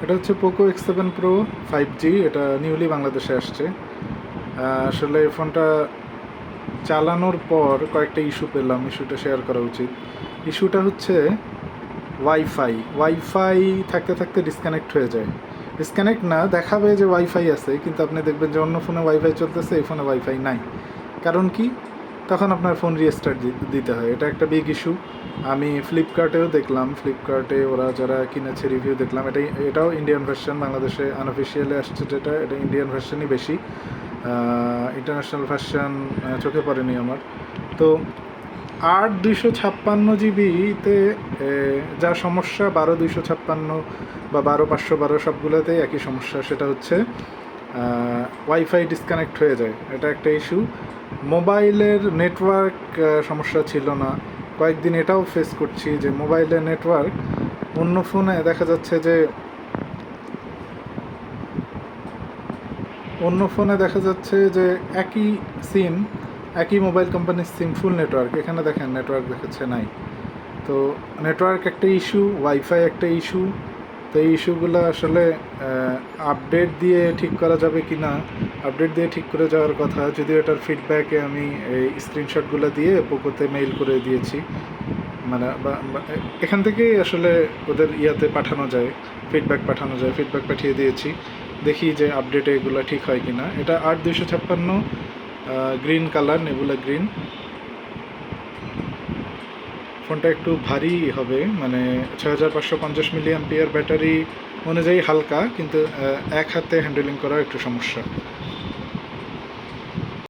এটা হচ্ছে Poco X7 Pro 5G। এটা নিউলি বাংলাদেশে আসছে। আসলে এই ফোনটা চালানোর পর কয়েকটা ইস্যু পেলাম, ইস্যুটা শেয়ার করা উচিত। ইস্যুটা হচ্ছে ওয়াইফাই থাকতে থাকতে ডিসকানেক্ট হয়ে যায়। ডিসকানেক্ট না, দেখাবে যে ওয়াইফাই আছে, কিন্তু আপনি দেখবেন যে অন্য ফোনে ওয়াইফাই চলতেছে, এই ফোনে ওয়াইফাই নাই। কারণ কি? তখন আপনার ফোন রিস্টার্ট দিতে হয়। এটা একটা বিগ ইস্যু। আমি ফ্লিপকার্টেও দেখলাম, ফ্লিপকার্টে ওরা যারা কিনেছে রিভিউ দেখলাম। এটাও ইন্ডিয়ান ভার্সন, বাংলাদেশে আনঅফিসিয়ালি আসছে যেটা, এটা ইন্ডিয়ান ভার্সনই বেশি। ইন্টারন্যাশনাল ভার্সন চোখে পড়েনি আমার। তো 8 256 জিবিতে যা সমস্যা, 12 256 বা 12 512 সবগুলোতেই একই সমস্যা। সেটা হচ্ছে ওয়াইফাই ডিসকানেক্ট হয়ে যায়, এটা একটা ইস্যু। মোবাইলের নেটওয়ার্ক সমস্যা ছিল না, কয়েকদিন এটাও ফেস করছি যে মোবাইলের নেটওয়ার্ক অন্য ফোনে দেখা যাচ্ছে যে একই সিম, একই মোবাইল কোম্পানির সিম, ফুল নেটওয়ার্ক, এখানে দেখেন নেটওয়ার্ক দেখাচ্ছে নাই। তো নেটওয়ার্ক একটা ইস্যু, ওয়াইফাই একটা ইস্যু। তো এই ইস্যুগুলো আসলে আপডেট দিয়ে ঠিক করা যাবে কি না, আপডেট দিয়ে ঠিক করে যাওয়ার কথা। যদিও এটার ফিডব্যাকে আমি এই স্ক্রিনশটগুলো দিয়ে পোকোতে মেইল করে দিয়েছি, মানে এখান থেকেই আসলে ওদের ইয়াতে পাঠানো যায়, ফিডব্যাক পাঠানো যায়, ফিডব্যাক পাঠিয়ে দিয়েছি। দেখি যে আপডেটে এগুলো ঠিক হয় কি না। এটা 8 256 গ্রিন কালার, নেবুলা গ্রিন। ফোনটা একটু ভারী হবে, মানে 6550 mAh ব্যাটারি অনুযায়ী হালকা, কিন্তু এক হাতে হ্যান্ডেলিং করা একটু সমস্যা।